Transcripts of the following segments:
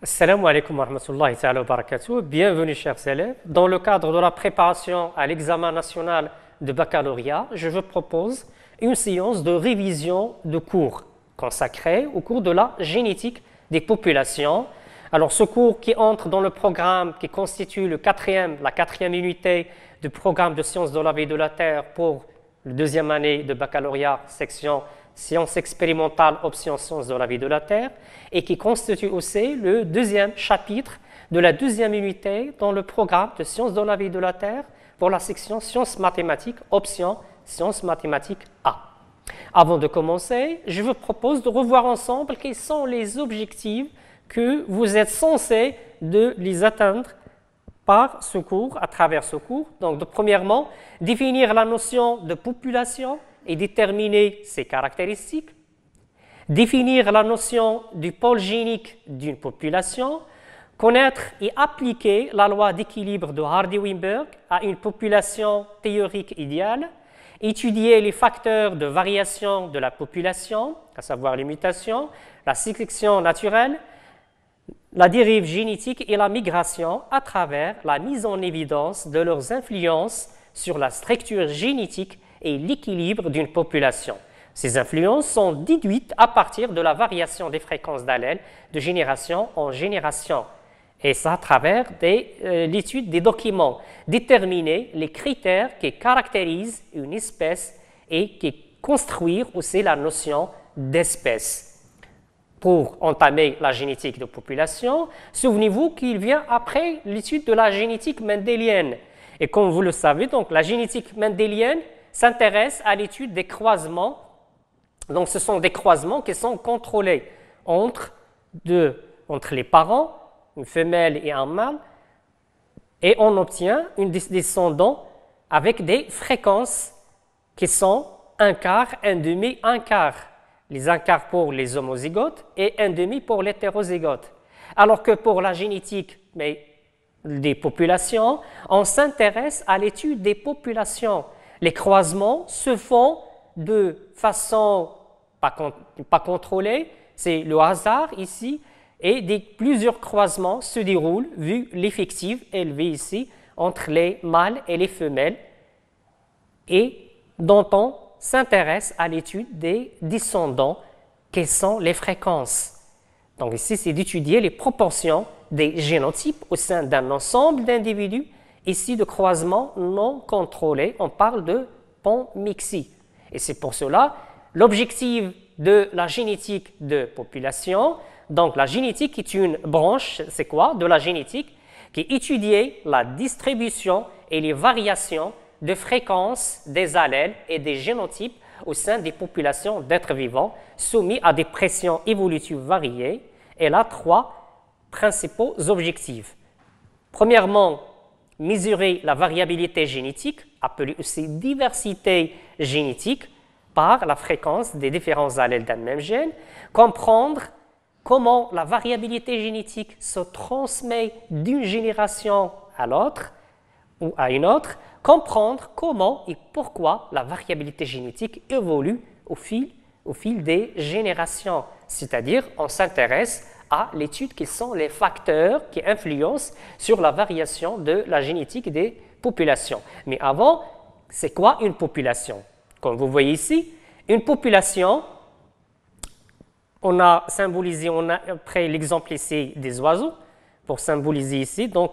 Assalamu alaikum wa rahmatullahi ta'ala wa barakatuh. Bienvenue chers élèves. Dans le cadre de la préparation à l'examen national de baccalauréat, je vous propose une séance de révision de cours consacrée au cours de la génétique des populations. Alors ce cours qui entre dans le programme qui constitue la quatrième unité du programme de sciences de la vie de la Terre pour la deuxième année de baccalauréat section sciences expérimentales, option sciences de la vie de la Terre, et qui constitue aussi le deuxième chapitre de la deuxième unité dans le programme de sciences de la vie de la Terre pour la section sciences mathématiques, option sciences mathématiques A. Avant de commencer, je vous propose de revoir ensemble quels sont les objectifs que vous êtes censés de les atteindre par ce cours, à travers ce cours. Donc, premièrement, définir la notion de population et déterminer ses caractéristiques, définir la notion du pôle génique d'une population, connaître et appliquer la loi d'équilibre de Hardy-Weinberg à une population théorique idéale, étudier les facteurs de variation de la population, à savoir les mutations, la sélection naturelle, la dérive génétique et la migration à travers la mise en évidence de leurs influences sur la structure génétique et l'équilibre d'une population. Ces influences sont déduites à partir de la variation des fréquences d'allèles de génération en génération. Et ça à travers l'étude des documents. Déterminer les critères qui caractérisent une espèce et qui construisent aussi la notion d'espèce. Pour entamer la génétique de population, souvenez-vous qu'il vient après l'étude de la génétique mendélienne. Et comme vous le savez, donc, la génétique mendélienne s'intéresse à l'étude des croisements. Donc, ce sont des croisements qui sont contrôlés entre les parents, une femelle et un mâle, et on obtient un descendant avec des fréquences qui sont un quart, un demi, un quart. Les un quart pour les homozygotes et un demi pour l'hétérozygote. Alors que pour la génétique des populations, on s'intéresse à l'étude des populations. Les croisements se font de façon pas contrôlée, c'est le hasard ici, et plusieurs croisements se déroulent vu l'effectif élevé ici entre les mâles et les femelles, et dont on s'intéresse à l'étude des descendants, quelles sont les fréquences. Donc ici, c'est d'étudier les proportions des génotypes au sein d'un ensemble d'individus. Ici, de croisement non contrôlé, on parle de panmixie. Et c'est pour cela l'objectif de la génétique de population. Donc la génétique est une branche, c'est quoi, de la génétique qui étudie la distribution et les variations de fréquences des allèles et des génotypes au sein des populations d'êtres vivants soumis à des pressions évolutives variées. Elle a trois principaux objectifs. Premièrement, mesurer la variabilité génétique, appelée aussi diversité génétique, par la fréquence des différents allèles d'un même gène, comprendre comment la variabilité génétique se transmet d'une génération à l'autre ou à une autre, comprendre comment et pourquoi la variabilité génétique évolue au fil des générations. C'est-à-dire, on s'intéresse à l'étude qui sont les facteurs qui influencent sur la variation de la génétique des populations. Mais avant, c'est quoi une population? Comme vous voyez ici, une population, on a pris l'exemple ici des oiseaux, pour symboliser ici, donc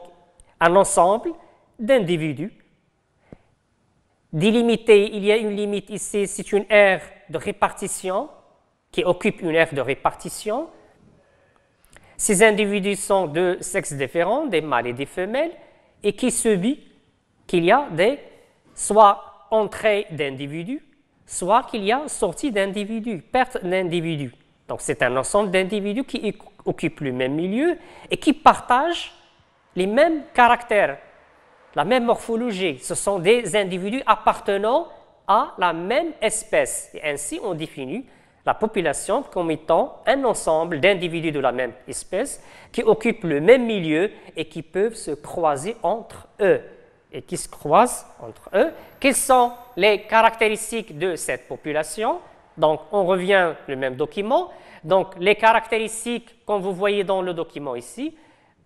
un ensemble d'individus. Délimité, il y a une limite ici, c'est une aire de répartition qui occupe une aire de répartition. Ces individus sont de sexes différents, des mâles et des femelles, et qui subit qu'il y a soit entrée d'individus, soit qu'il y a sortie d'individus, perte d'individus. Donc c'est un ensemble d'individus qui occupent le même milieu et qui partagent les mêmes caractères, la même morphologie. Ce sont des individus appartenant à la même espèce. Et ainsi, on définit la population comme étant un ensemble d'individus de la même espèce qui occupent le même milieu et qui peuvent se croiser entre eux. Quelles sont les caractéristiques de cette population? Donc, on revient au même document. Donc, les caractéristiques, comme vous voyez dans le document ici,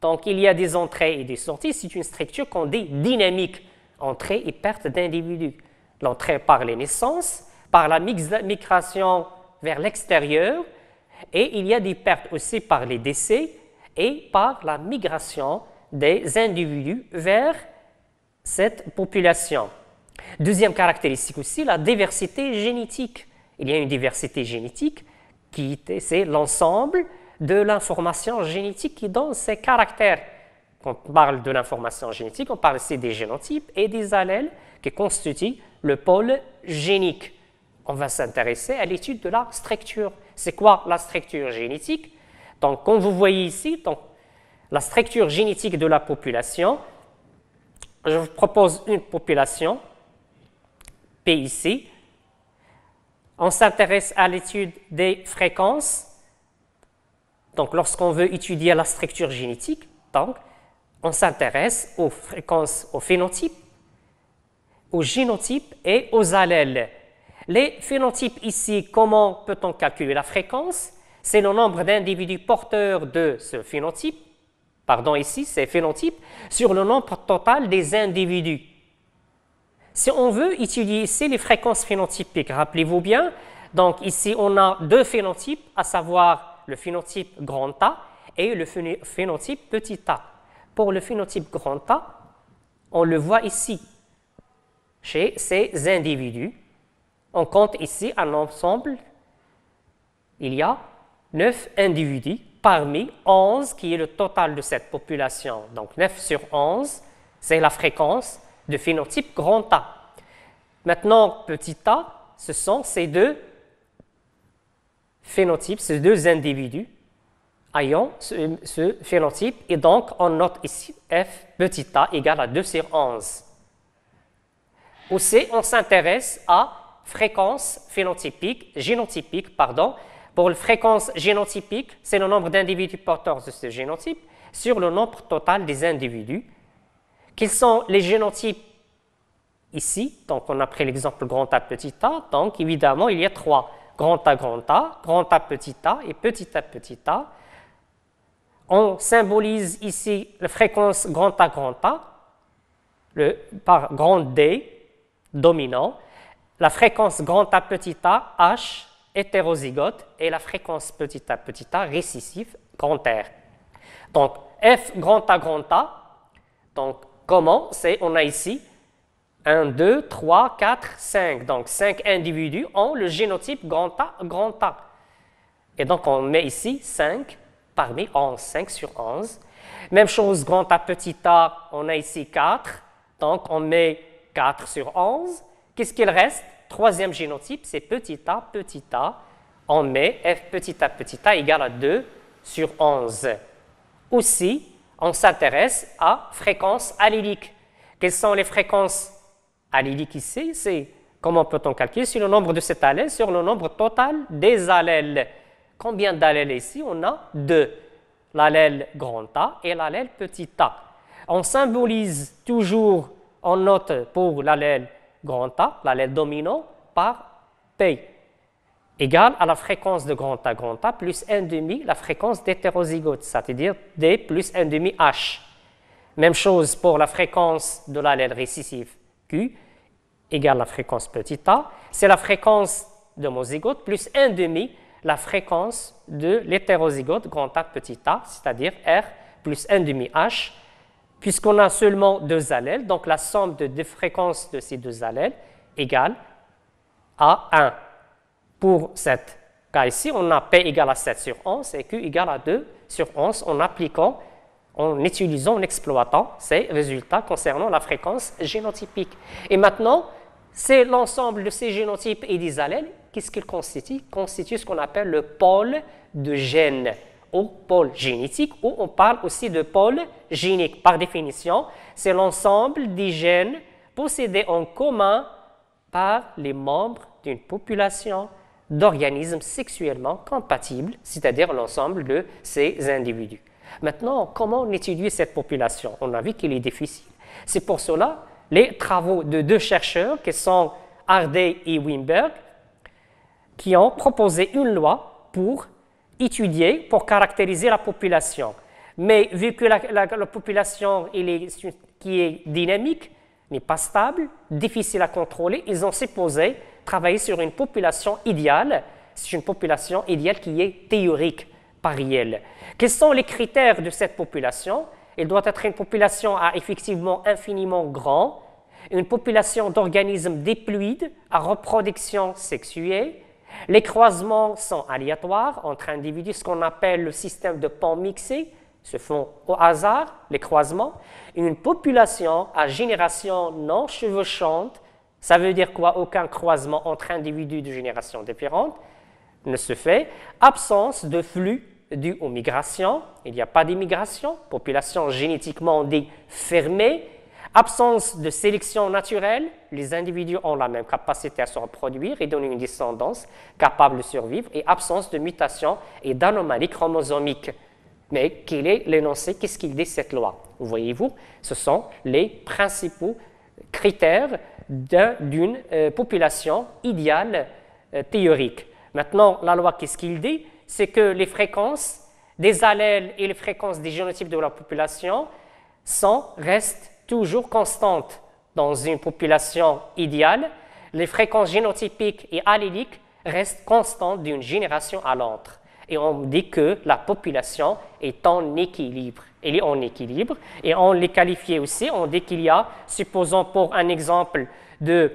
donc il y a des entrées et des sorties. C'est une structure qu'on dit dynamique, entrée et perte d'individus. L'entrée par les naissances, par la migration vers l'extérieur, et il y a des pertes aussi par les décès et par la migration des individus vers cette population. Deuxième caractéristique aussi, la diversité génétique. Il y a une diversité génétique c'est l'ensemble de l'information génétique qui donne ses caractères. Quand on parle de l'information génétique, on parle ici des génotypes et des allèles qui constituent le pôle génique. On va s'intéresser à l'étude de la structure. C'est quoi la structure génétique? Donc, comme vous voyez ici, donc, la structure génétique de la population, je vous propose une population, P ici. On s'intéresse à l'étude des fréquences. Donc, lorsqu'on veut étudier la structure génétique, donc, on s'intéresse aux fréquences, aux phénotypes, aux génotypes et aux allèles. Les phénotypes ici, comment peut-on calculer la fréquence? C'est le nombre d'individus porteurs de ce phénotype, pardon, ici, c'est phénotype, sur le nombre total des individus. Si on veut étudier ici les fréquences phénotypiques, rappelez-vous bien, donc ici on a deux phénotypes, à savoir le phénotype grand A et le phénotype petit a. Pour le phénotype grand A, on le voit ici, chez ces individus. On compte ici un ensemble, il y a 9 individus parmi 11 qui est le total de cette population. Donc 9 sur 11, c'est la fréquence de phénotype grand A. Maintenant, petit a, ce sont ces deux phénotypes, ces deux individus ayant ce phénotype. Et donc, on note ici f petit a égale à 2 sur 11. Aussi, on s'intéresse à fréquence phénotypique, génotypique, pardon. Pour la fréquence génotypique, c'est le nombre d'individus porteurs de ce génotype sur le nombre total des individus. Quels sont les génotypes ici? Donc, on a pris l'exemple grand A, petit a. Donc, évidemment, il y a 3. Grand A, petit a et petit a. On symbolise ici la fréquence grand A, par grand D, dominant. La fréquence grand A, petit a, H, hétérozygote, et la fréquence petit a, récessif, grand R. Donc, F grand A, donc, comment? On a ici 1, 2, 3, 4, 5. Donc, 5 individus ont le génotype grand A. Et donc, on met ici 5 parmi 11, 5 sur 11. Même chose, grand A, petit a, on a ici 4. Donc, on met 4 sur 11. Qu'est-ce qu'il reste? Troisième génotype, c'est petit a. On met F petit a égale à 2 sur 11. Aussi, on s'intéresse à fréquence allélique. Quelles sont les fréquences alléliques ici? C'est comment peut-on calculer? C'est le nombre de cet allèle sur le nombre total des allèles. Combien d'allèles ici? On a 2. L'allèle grand A et l'allèle petit a. On symbolise toujours, on note pour l'allèle grand A, l'allèle dominant, par P, égale à la fréquence de grand A plus 1,5 la fréquence d'hétérozygote, c'est-à-dire D plus 1,5 H. Même chose pour la fréquence de l'allèle récessif Q, égale la fréquence petit a. C'est la fréquence de homozygote plus 1,5 la fréquence de l'hétérozygote grand A petit a, c'est-à-dire R plus 1,5 H. Puisqu'on a seulement 2 allèles, donc la somme de fréquences de ces 2 allèles égale à 1. Pour ce cas ici, on a P égale à 7 sur 11 et Q égale à 2 sur 11 en utilisant, en exploitant ces résultats concernant la fréquence génotypique. Et maintenant, c'est l'ensemble de ces génotypes et des allèles. Qu'est-ce qu'ils constituent? Constituent ce qu'on appelle le pôle de gène, ou pôle génétique, ou on parle aussi de pôle génique. Par définition, c'est l'ensemble des gènes possédés en commun par les membres d'une population d'organismes sexuellement compatibles, c'est-à-dire l'ensemble de ces individus. Maintenant, comment on étudie cette population? On a vu qu'il est difficile. C'est pour cela les travaux de 2 chercheurs, qui sont Hardy et Wimberg, qui ont proposé une loi pour étudié pour caractériser la population. Mais vu que la population qui est dynamique, n'est pas stable, difficile à contrôler, ils ont supposé travailler sur une population idéale. C'est une population idéale qui est théorique, pas réelle. Quels sont les critères de cette population? Elle doit être une population à effectivement infiniment grand, une population d'organismes diploïdes à reproduction sexuée. Les croisements sont aléatoires entre individus, ce qu'on appelle le système de pans mixés, se font au hasard, les croisements. Une population à génération non chevauchante, ça veut dire quoi? Aucun croisement entre individus de générations différentes ne se fait. Absence de flux dû aux migrations, il n'y a pas d'immigration, population génétiquement dit fermée. Absence de sélection naturelle, les individus ont la même capacité à se reproduire et donner une descendance capable de survivre. Et absence de mutation et d'anomalies chromosomiques. Mais quel est l'énoncé? Qu'est-ce qu'il dit cette loi? Voyez-vous, ce sont les principaux critères d'une population idéale théorique. Maintenant, la loi, qu'est-ce qu'il dit? C'est que les fréquences des allèles et les fréquences des génotypes de la population restent toujours constantes dans une population idéale. Les fréquences génotypiques et alléliques restent constantes d'une génération à l'autre. Et on dit que la population est en équilibre. Elle est en équilibre. Et on les qualifie aussi, on dit qu'il y a, supposons pour un exemple de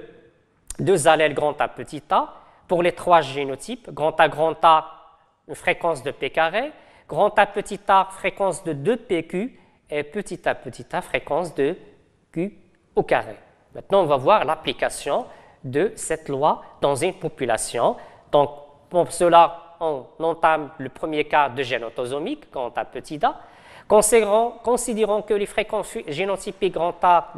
deux allèles grand A, petit a, pour les trois génotypes, grand A, une fréquence de P carré, grand A, petit a, fréquence de 2PQ, et petit a, fréquence de Q au carré. Maintenant, on va voir l'application de cette loi dans une population. Donc, pour cela, on entame le premier cas de gène autosomique, grand A, petit a. Considérons que les fréquences génotypiques grand A,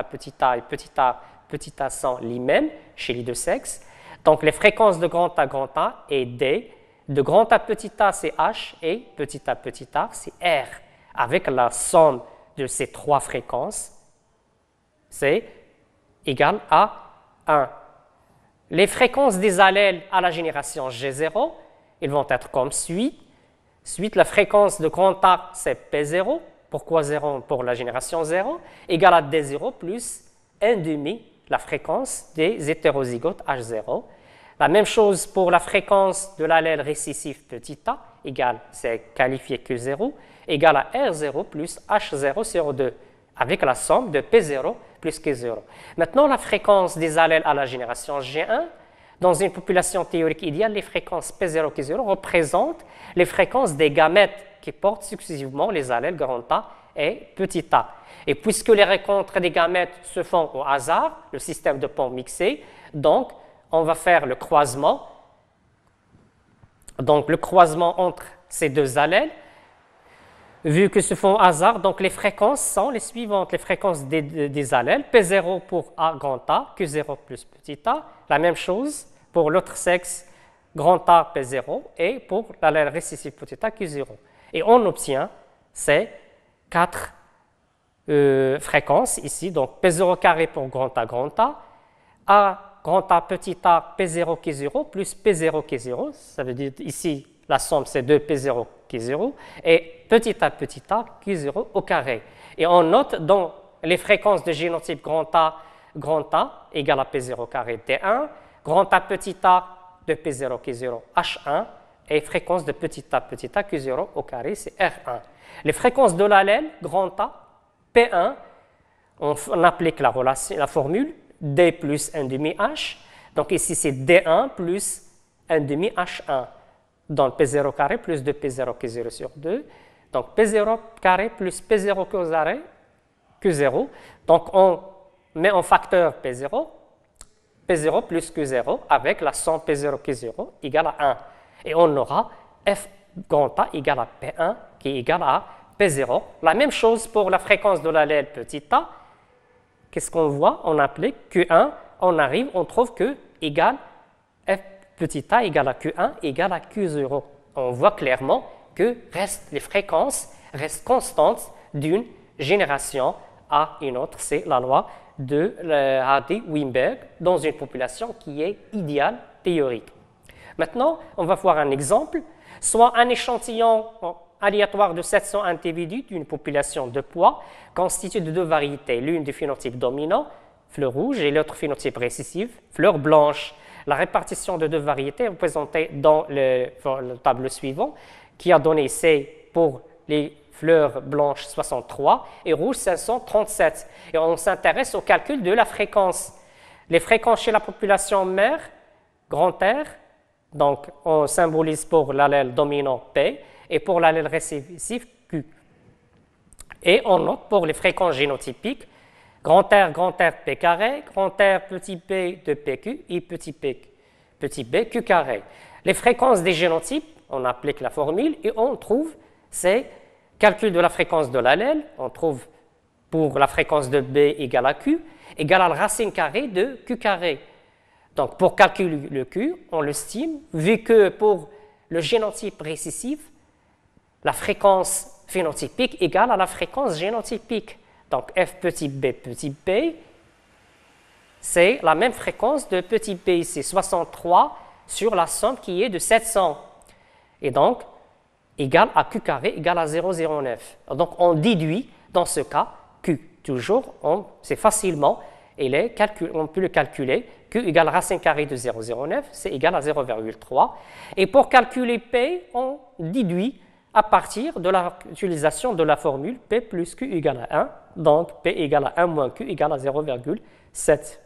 petit a et petit a sont les mêmes chez les deux sexes. Donc, les fréquences de grand A et D, de grand A, petit a, c'est H et petit a, c'est R. Avec la somme de ces trois fréquences, c'est égal à 1. Les fréquences des allèles à la génération G0, ils vont être comme suit. La fréquence de grand A, c'est P0. Pourquoi 0? Pour la génération 0, égale à D0 plus 1,5, la fréquence des hétérozygotes H0. La même chose pour la fréquence de l'allèle récessif petit a, égale, c'est qualifié Q0, égale à R0 plus H0 sur 2, avec la somme de P0 plus Q0. Maintenant, la fréquence des allèles à la génération G1, dans une population théorique idéale, les fréquences P0 et Q0 représentent les fréquences des gamètes qui portent successivement les allèles grand A et petit a. Et puisque les rencontres des gamètes se font au hasard, le système de pans mixé, donc on va faire le croisement. Donc le croisement entre ces deux allèles, vu que se font au hasard, donc les fréquences sont les suivantes. Les fréquences des allèles, P0 pour A grand A, Q0 plus petit a. La même chose pour l'autre sexe, grand A, P0, et pour l'allèle récessif petit a, Q0. Et on obtient ces quatre fréquences ici. Donc P0 carré pour grand A grand A, petit a, P0, Q0, plus P0, Q0. Ça veut dire ici, la somme, c'est 2 P0, Q0. Et petit a, Q0 au carré. Et on note dans les fréquences de génotype grand A égale à P0 carré D1, grand A, petit a de P0, Q0, H1, et fréquence de petit a, Q0 au carré, c'est R1. Les fréquences de l'allèle, grand A, P1, on applique la formule D plus 1,5 H. Donc ici, c'est D1 plus 1,5 H1. Donc P0 carré plus 2 P0 Q0 sur 2. Donc P0 carré plus P0 Q0. Donc on met en facteur P0 plus Q0 avec la somme P0 Q0 égale à 1. Et on aura F grand A égale à P1 qui est égal à P0. La même chose pour la fréquence de l'allèle petit a. Qu'est-ce qu'on voit? On applique Q1, on arrive, on trouve que égale F petit a égale à Q1 égale à Q0. On voit clairement que les fréquences restent constantes d'une génération à une autre. C'est la loi de Hardy-Weinberg dans une population qui est idéale théorique. Maintenant, on va voir un exemple. soit un échantillon aléatoire de 700 individus d'une population de poids constituée de deux variétés, l'une du phénotype dominant, fleur rouge, et l'autre phénotype récessif, fleur blanche. La répartition de deux variétés est représentée dans le tableau suivant, qui a donné C pour les fleurs blanches 63 et rouges 537. Et on s'intéresse au calcul de la fréquence. Les fréquences chez la population mère, grand R, donc on symbolise pour l'allèle dominant P et pour l'allèle récessif Q. Et on note pour les fréquences génotypiques, grand R P carré, grand R petit p de PQ et petit b Q carré. Les fréquences des génotypes, on applique la formule et on trouve c'est calcul de la fréquence de l'allèle, on trouve pour la fréquence de B égale à Q, égale à la racine carrée de Q carré. Donc pour calculer le Q, on le estime, vu que pour le génotype récessif, la fréquence phénotypique égale à la fréquence génotypique. Donc f petit b, c'est la même fréquence de petit b ici, 63 sur la somme qui est de 700. Et donc, égale à q carré égale à 0,09. Donc on déduit dans ce cas q. Toujours, c'est facilement, on peut le calculer. Q égale racine carrée de 0,09, c'est égal à 0,3. Et pour calculer P, on déduit à partir de l'utilisation de la formule P plus Q égale à 1. Donc P égale à 1 moins Q égale à 0,7.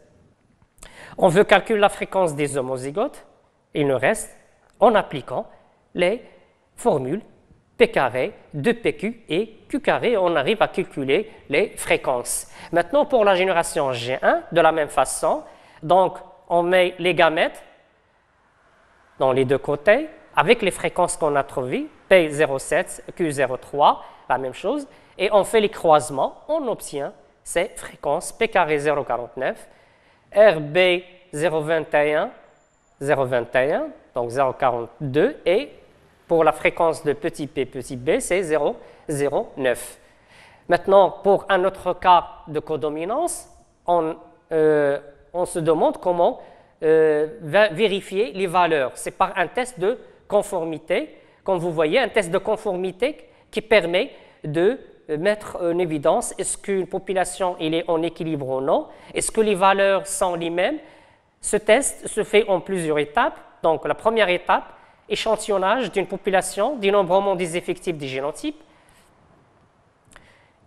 On veut calculer la fréquence des homozygotes. Il nous reste, en appliquant les formules P carré, 2PQ et Q carré, on arrive à calculer les fréquences. Maintenant, pour la génération G1, de la même façon, donc on met les gamètes dans les deux côtés avec les fréquences qu'on a trouvées, P07, Q03, la même chose, et on fait les croisements, on obtient ces fréquences P carré 0,49, RB 0,21, 0,21, donc 0,42, et pour la fréquence de petit p, petit b, c'est 0,09. Maintenant, pour un autre cas de codominance, on se demande comment vérifier les valeurs. C'est par un test de conformité. Comme vous voyez, un test de conformité qui permet de mettre en évidence est-ce qu'une population est en équilibre ou non, est-ce que les valeurs sont les mêmes. Ce test se fait en plusieurs étapes. Donc, la première étape, échantillonnage d'une population, dénombrement des effectifs des génotypes,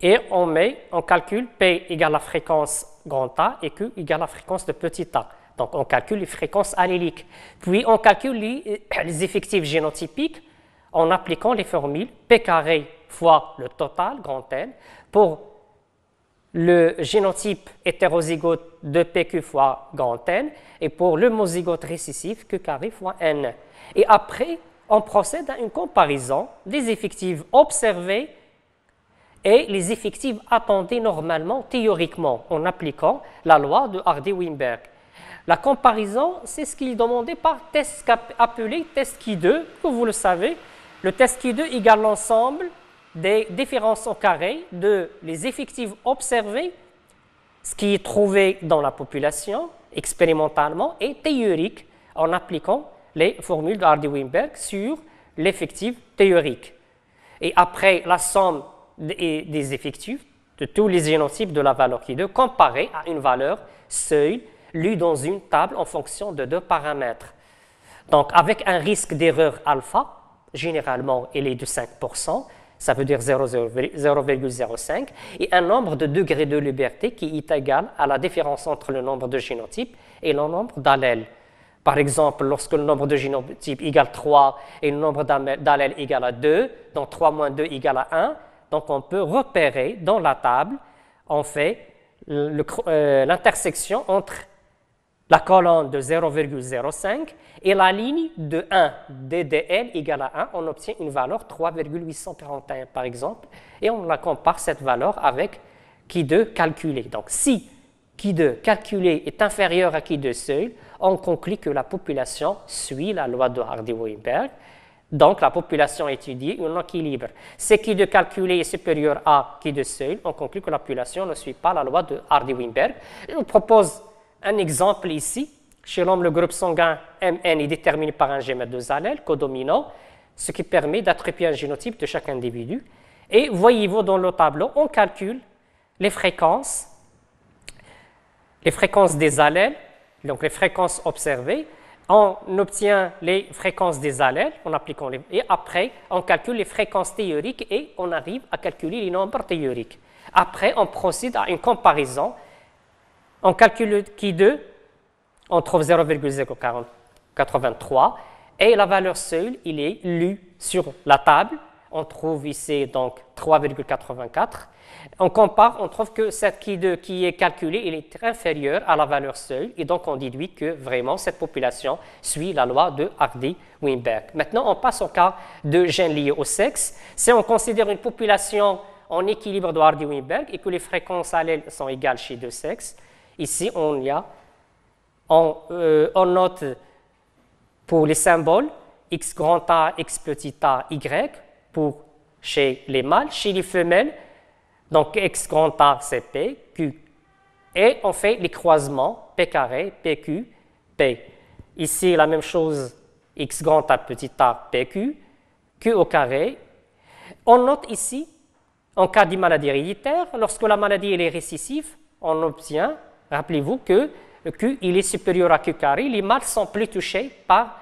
et on calcule P égale la fréquence grand A et Q égale la fréquence de petit a. Donc on calcule les fréquences alléliques. Puis on calcule les effectifs génotypiques en appliquant les formules P carré fois le total, grand N, pour le génotype hétérozygote de PQ fois grand N, et pour le mozygote récessif, Q carré fois N. Et après, on procède à une comparaison des effectifs observés et les effectifs attendus normalement, théoriquement, en appliquant la loi de Hardy-Weinberg. La comparaison, c'est ce qui est demandé par test appelé test Ki2, que vous le savez. Le test Ki2 égale l'ensemble des différences au carré de les effectifs observés, ce qui est trouvé dans la population expérimentalement, et théorique en appliquant les formules de Hardy-Weinberg sur l'effectif théorique. Et après la somme des effectifs de tous les génotypes de la valeur Ki2 comparée à une valeur seuil lue dans une table en fonction de deux paramètres. Donc avec un risque d'erreur alpha, généralement il est de 5%, ça veut dire 0,05, et un nombre de degrés de liberté qui est égal à la différence entre le nombre de génotypes et le nombre d'allèles. Par exemple, lorsque le nombre de génotypes égale 3 et le nombre d'allèles égale à 2, donc 3 moins 2 égale à 1, donc on peut repérer dans la table, on fait l'intersection entre la colonne de 0,05 et la ligne de 1, DDL égale à 1, on obtient une valeur 3,841 par exemple, et on la compare cette valeur avec Ki2 calculé. Donc si Ki2 calculé est inférieur à Ki2 seuil, on conclut que la population suit la loi de Hardy-Weinberg. Donc la population étudiée est en équilibre. Si Ki2 calculé est supérieur à Ki2 seuil, on conclut que la population ne suit pas la loi de Hardy-Weinberg. Je vous propose un exemple ici. Chez l'homme, le groupe sanguin MN est déterminé par un G2 allèle codominant. ce qui permet d'attribuer un génotype de chaque individu. Et voyez-vous dans le tableau, on calcule les fréquences des allèles, donc les fréquences observées. On obtient les fréquences des allèles en appliquant et après, on calcule les fréquences théoriques et on arrive à calculer les nombres théoriques. Après, on procède à une comparaison. On calcule le Ki2, on trouve 0,083 et la valeur seuil, il est lu sur la table. On trouve ici donc 3,84. On compare, on trouve que cette Ki2 qui est calculée, il est inférieur à la valeur seuil et donc on déduit que vraiment cette population suit la loi de Hardy-Weinberg. Maintenant, on passe au cas de gènes liés au sexe. Si on considère une population en équilibre de Hardy-Weinberg et que les fréquences allèles sont égales chez deux sexes, ici on note pour les symboles X grand A, X petit a, Y pour chez les mâles, chez les femelles, donc X grand A, c'est P, Q. Et on fait les croisements P carré, PQ, P. Ici, la même chose, X grand A, petit a, PQ, Q au carré. On note ici, en cas de maladie héréditaire, lorsque la maladie est récessive, on obtient, rappelez-vous que Q il est supérieur à Q carré, les mâles sont plus touchés par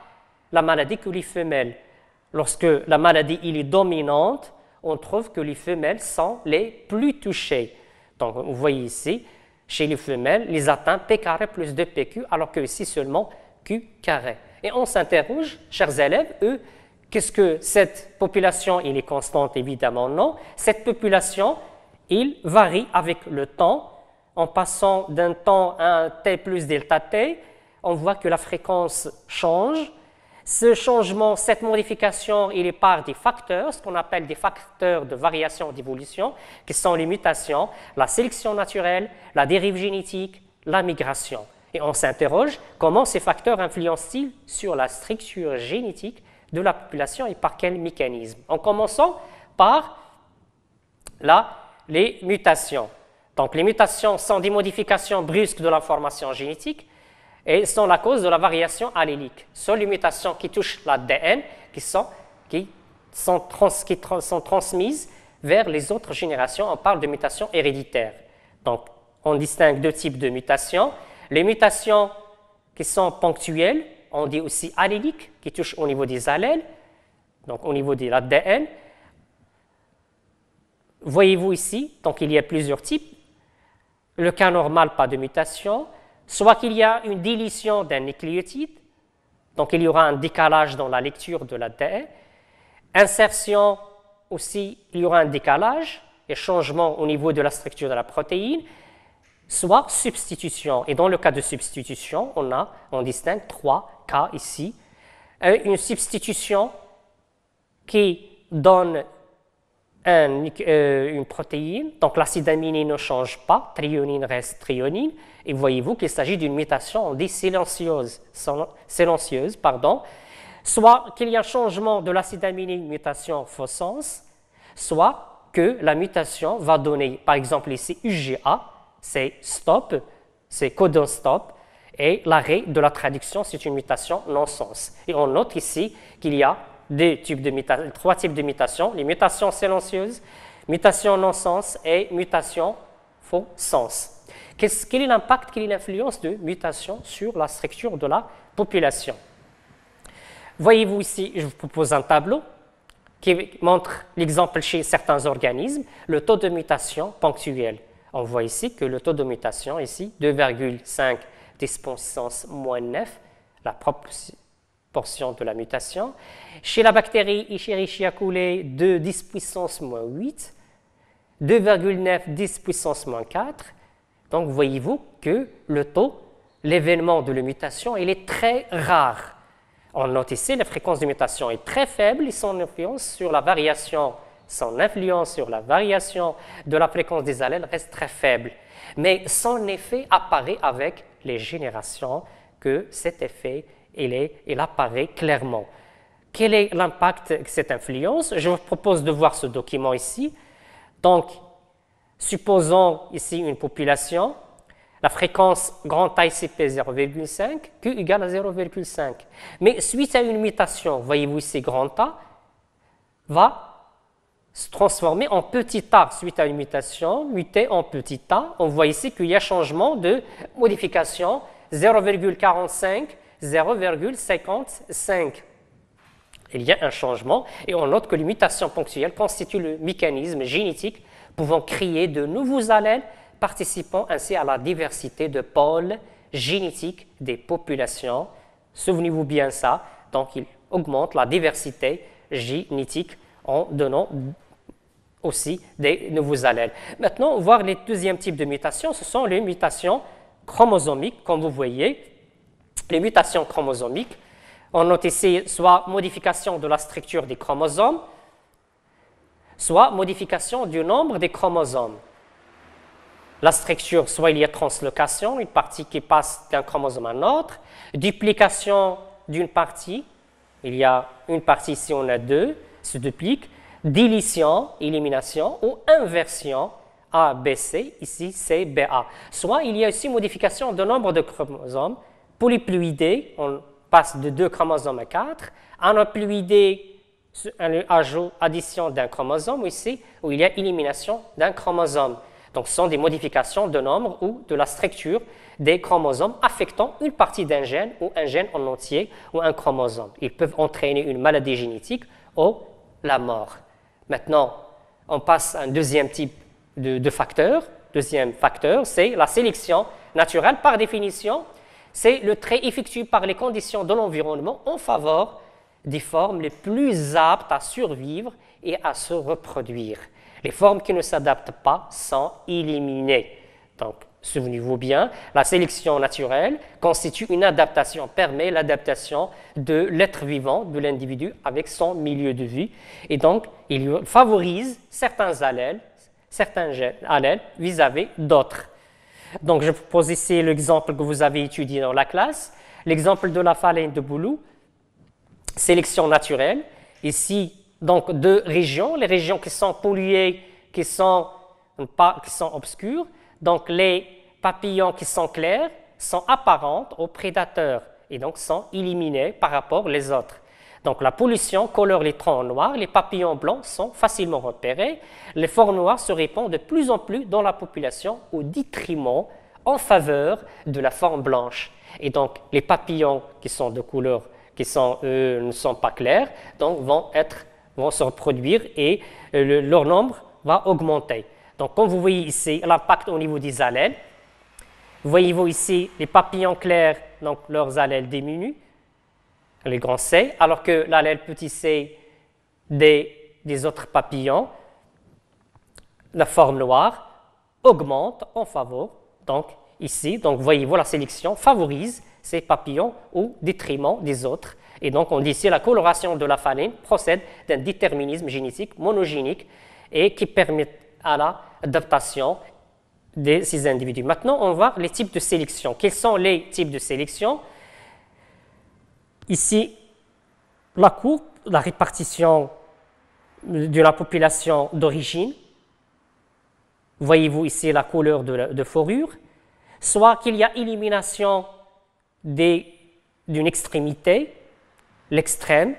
la maladie que les femelles. Lorsque la maladie il est dominante, on trouve que les femelles sont les plus touchées. Donc, vous voyez ici, chez les femelles, les atteints P carré plus 2PQ, alors que ici seulement Q carré. Et on s'interroge, chers élèves, qu'est-ce que cette population, il est constante? Évidemment non. Cette population, il varie avec le temps. En passant d'un temps à un T plus delta T, on voit que la fréquence change. Ce changement, cette modification, il est par des facteurs, ce qu'on appelle des facteurs de variation d'évolution, qui sont les mutations, la sélection naturelle, la dérive génétique, la migration. Et on s'interroge comment ces facteurs influencent-ils sur la structure génétique de la population et par quel mécanisme. En commençant par les mutations. Donc les mutations sont des modifications brusques de l'information génétique et sont la cause de la variation allélique. Ce sont les mutations qui touchent l'ADN qui sont transmises vers les autres générations. On parle de mutations héréditaires. Donc, on distingue deux types de mutations. Les mutations qui sont ponctuelles, on dit aussi alléliques, qui touchent au niveau des allèles, donc au niveau de l'ADN. Voyez-vous ici, donc il y a plusieurs types. Le cas normal, pas de mutation. Soit qu'il y a une délétion d'un nucléotide, donc il y aura un décalage dans la lecture de l'ADN. Insertion aussi, il y aura un décalage et changement au niveau de la structure de la protéine. Soit substitution. Et dans le cas de substitution, on distingue trois cas ici. Une substitution qui donne une protéine, donc l'acide aminé ne change pas, thréonine reste thréonine, et voyez-vous qu'il s'agit d'une mutation, on dit silencieuse, soit qu'il y a un changement de l'acide aminé, une mutation faux sens, soit que la mutation va donner, par exemple ici UGA, c'est stop, c'est codon stop, et l'arrêt de la traduction, c'est une mutation non-sens. Et on note ici qu'il y a trois types de mutations, les mutations silencieuses, mutations non-sens et mutations faux sens. Quel est l'impact, quelle est l'influence de mutations sur la structure de la population? Voyez-vous ici, je vous propose un tableau qui montre l'exemple chez certains organismes, le taux de mutation ponctuel. On voit ici que le taux de mutation, ici, 2,5 10 puissance moins 9, la proportion de la mutation. Chez la bactérie Escherichia coli, 2 10 puissance moins 8, 2,9 10 puissance moins 4. Donc, voyez-vous que le taux, l'événement de la mutation, il est très rare. On note ici la fréquence de mutation est très faible et son influence sur la variation de la fréquence des allèles reste très faible. Mais son effet apparaît avec les générations, que cet effet, il apparaît clairement. Quel est l'impact de cette influence? Je vous propose de voir ce document ici. Donc, supposons ici une population, la fréquence grand A ICP 0,5, Q égale à 0,5. Mais suite à une mutation, voyez-vous ici grand A, va se transformer en petit a suite à une mutation, muté en petit a. On voit ici qu'il y a changement de modification 0,45, 0,55. Il y a un changement et on note que les mutations ponctuelles constituent le mécanisme génétique pouvant créer de nouveaux allèles, participant ainsi à la diversité de pôles génétiques des populations. Souvenez-vous bien ça, donc il augmente la diversité génétique en donnant aussi des nouveaux allèles. Maintenant, voir les deuxièmes types de mutations, ce sont les mutations chromosomiques, comme vous voyez. Les mutations chromosomiques, on note ici soit modification de la structure des chromosomes, soit modification du nombre des chromosomes. La structure, soit il y a translocation, une partie qui passe d'un chromosome à un autre, duplication d'une partie, il y a une partie ici, on a deux, se duplique, délition, élimination, ou inversion, A, B, C, ici C, B, A. Soit il y a aussi modification de nombre de chromosomes, polyploïdé, on passe de 2 chromosomes à 4, aneuploïdé, ajout, addition d'un chromosome, ici, où il y a élimination d'un chromosome. Donc, ce sont des modifications de nombre ou de la structure des chromosomes affectant une partie d'un gène ou un gène en entier ou un chromosome. Ils peuvent entraîner une maladie génétique ou la mort. Maintenant, on passe à un deuxième type de facteur. Deuxième facteur, c'est la sélection naturelle. Par définition, c'est le trait effectué par les conditions de l'environnement en faveur des formes les plus aptes à survivre et à se reproduire. Les formes qui ne s'adaptent pas sont éliminées. Donc, souvenez-vous bien, la sélection naturelle constitue une adaptation, permet l'adaptation de l'être vivant, de l'individu avec son milieu de vie. Et donc, il favorise certains allèles vis-à-vis d'autres. Donc, je vous pose ici l'exemple que vous avez étudié dans la classe, l'exemple de la phalène de Boulou, sélection naturelle. Ici, donc, deux régions, les régions qui sont polluées, qui sont obscures. Donc, les papillons qui sont clairs sont apparentes aux prédateurs et donc sont éliminés par rapport aux autres. Donc, la pollution colore les troncs en noir, les papillons blancs sont facilement repérés, les formes noires se répandent de plus en plus dans la population au détriment en faveur de la forme blanche. Et donc, les papillons qui sont de couleur, ne sont pas clairs, donc vont se reproduire et leur nombre va augmenter. Donc, comme vous voyez ici, l'impact au niveau des allèles, voyez-vous ici les papillons clairs, donc leurs allèles diminuent, les grands C, alors que l'allèle petit c des autres papillons, la forme noire, augmente en faveur. Donc, ici, voyez-vous, la sélection favorise ces papillons au détriment des autres. Et donc, on dit ici la coloration de la phalène procède d'un déterminisme génétique monogénique et qui permet à l'adaptation de ces individus. Maintenant, on va voir les types de sélection. Quels sont les types de sélection? Ici, la courbe, la répartition de la population d'origine. Voyez-vous ici la couleur de fourrure. Soit qu'il y a élimination d'une extrémité, l'extrême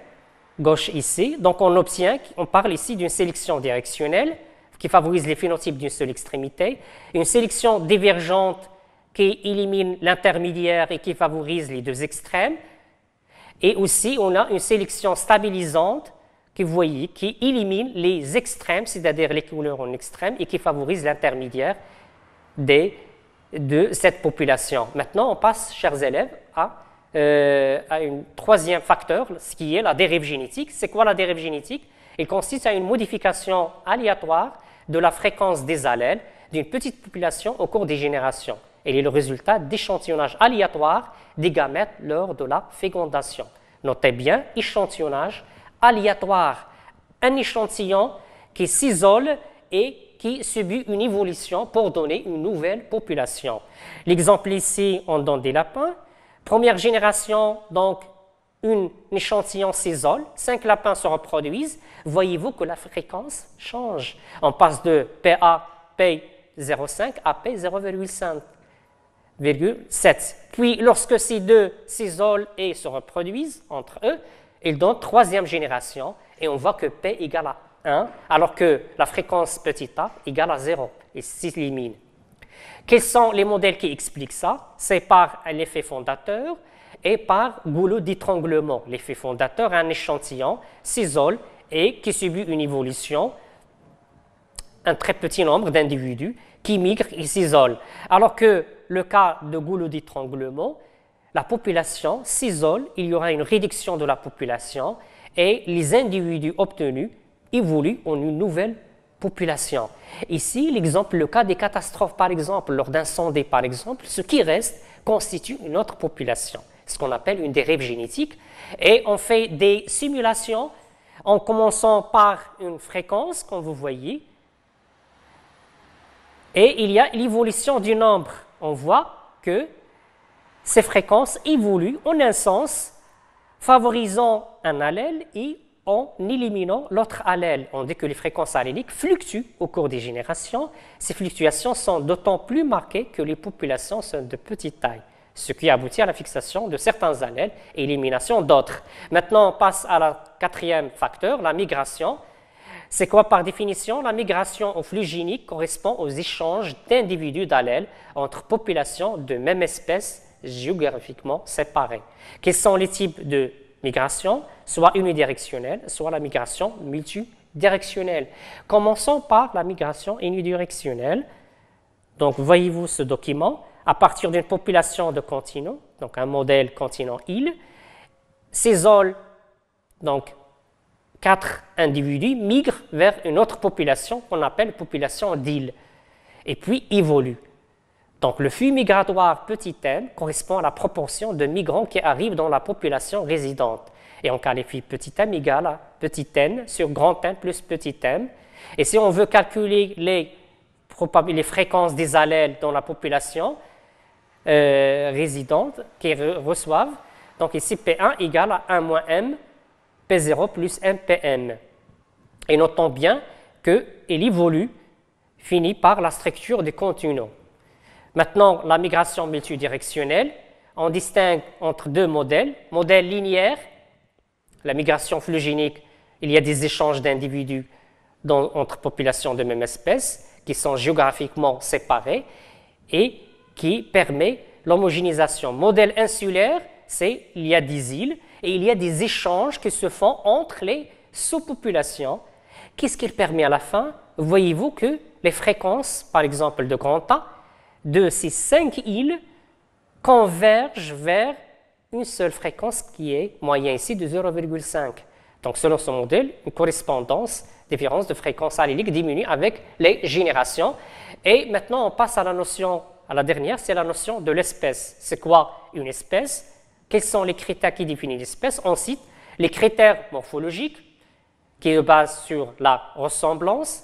gauche ici. Donc, on parle ici d'une sélection directionnelle qui favorise les phénotypes d'une seule extrémité. Une sélection divergente qui élimine l'intermédiaire et qui favorise les deux extrêmes. Et aussi, on a une sélection stabilisante que vous voyez, qui élimine les extrêmes, c'est-à-dire les couleurs en extrême, et qui favorise l'intermédiaire de cette population. Maintenant, on passe, chers élèves, à un troisième facteur, ce qui est la dérive génétique. C'est quoi la dérive génétique? Il consiste à une modification aléatoire de la fréquence des allèles d'une petite population au cours des générations. Elle est le résultat d'échantillonnage aléatoire des gamètes lors de la fécondation. Notez bien, échantillonnage aléatoire, un échantillon qui s'isole et qui subit une évolution pour donner une nouvelle population. L'exemple ici, on donne des lapins. Première génération, donc, un échantillon s'isole, 5 lapins se reproduisent. Voyez-vous que la fréquence change. On passe de PA, P0,5 à P0,5. 7. Puis, lorsque ces deux s'isolent et se reproduisent entre eux, il donne troisième génération et on voit que P égale à 1, alors que la fréquence petit a égale à 0 et s'élimine. Quels sont les modèles qui expliquent ça? C'est par l'effet fondateur et par goulot d'étranglement. L'effet fondateur, un échantillon s'isole et qui subit une évolution, un très petit nombre d'individus qui migrent et s'isolent. Alors que le cas de goulot d'étranglement, la population s'isole, il y aura une réduction de la population et les individus obtenus évoluent en une nouvelle population. Ici, l'exemple, le cas des catastrophes, par exemple, lors d'incendies, par exemple, ce qui reste constitue une autre population, ce qu'on appelle une dérive génétique. Et on fait des simulations en commençant par une fréquence, comme vous voyez, et il y a l'évolution du nombre. On voit que ces fréquences évoluent en un sens, favorisant un allèle et en éliminant l'autre allèle. On dit que les fréquences alléliques fluctuent au cours des générations. Ces fluctuations sont d'autant plus marquées que les populations sont de petite taille, ce qui aboutit à la fixation de certains allèles et l'élimination d'autres. Maintenant, on passe à la quatrième facteur, la migration. C'est quoi par définition? La migration au flux génique correspond aux échanges d'individus d'allèles entre populations de même espèce géographiquement séparées. Quels sont les types de migration? Soit unidirectionnelle, soit la migration multidirectionnelle. Commençons par la migration unidirectionnelle. Donc, voyez-vous ce document? À partir d'une population de continents, donc un modèle continent-île, s'isole, donc 4 individus migrent vers une autre population qu'on appelle population d'île, et puis évolue. Donc, le flux migratoire petit m correspond à la proportion de migrants qui arrivent dans la population résidente. Et on qualifie petit m égale à petit n sur grand N plus petit m. Et si on veut calculer les fréquences des allèles dans la population résidente qui reçoivent, donc ici P1 égale à 1 moins m, P0 plus MPN. Et notons bien qu'il évolue, finit par la structure des continuums. Maintenant, la migration multidirectionnelle, on distingue entre deux modèles. Modèle linéaire, la migration flux génique, il y a des échanges d'individus entre populations de même espèce qui sont géographiquement séparées et qui permet l'homogénéisation. Modèle insulaire, c'est il y a des îles et il y a des échanges qui se font entre les sous-populations. Qu'est-ce qu'il permet à la fin? Voyez-vous que les fréquences, par exemple de grand A, de ces 5 îles convergent vers une seule fréquence qui est moyenne ici de 0,5. Donc, selon ce modèle, une correspondance, différence de fréquence allélique diminue avec les générations. Et maintenant, on passe à la notion, à la dernière, c'est la notion de l'espèce. C'est quoi une espèce? Quels sont les critères qui définissent l'espèce? On cite les critères morphologiques, qui se basent sur la ressemblance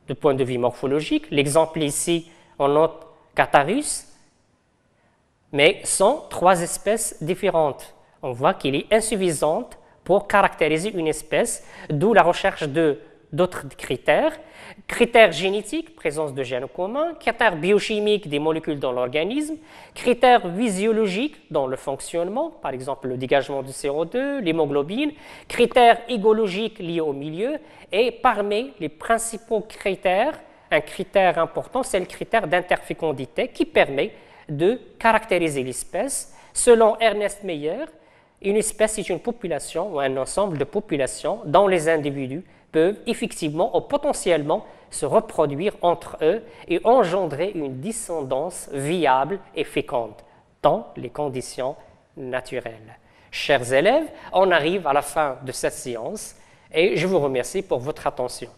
du point de vue morphologique. L'exemple ici, on note Catharus, mais sont 3 espèces différentes. On voit qu'il est insuffisante pour caractériser une espèce, d'où la recherche d'autres critères. Critères génétiques, présence de gènes communs, critères biochimiques des molécules dans l'organisme, critères physiologiques dans le fonctionnement, par exemple le dégagement du CO2, l'hémoglobine, critères égologiques liés au milieu, et parmi les principaux critères, un critère important, c'est le critère d'interfécondité qui permet de caractériser l'espèce. Selon Ernest Mayr, une espèce est une population ou un ensemble de populations dont les individus peuvent effectivement ou potentiellement se reproduire entre eux et engendrer une descendance viable et féconde dans les conditions naturelles. Chers élèves, on arrive à la fin de cette séance et je vous remercie pour votre attention.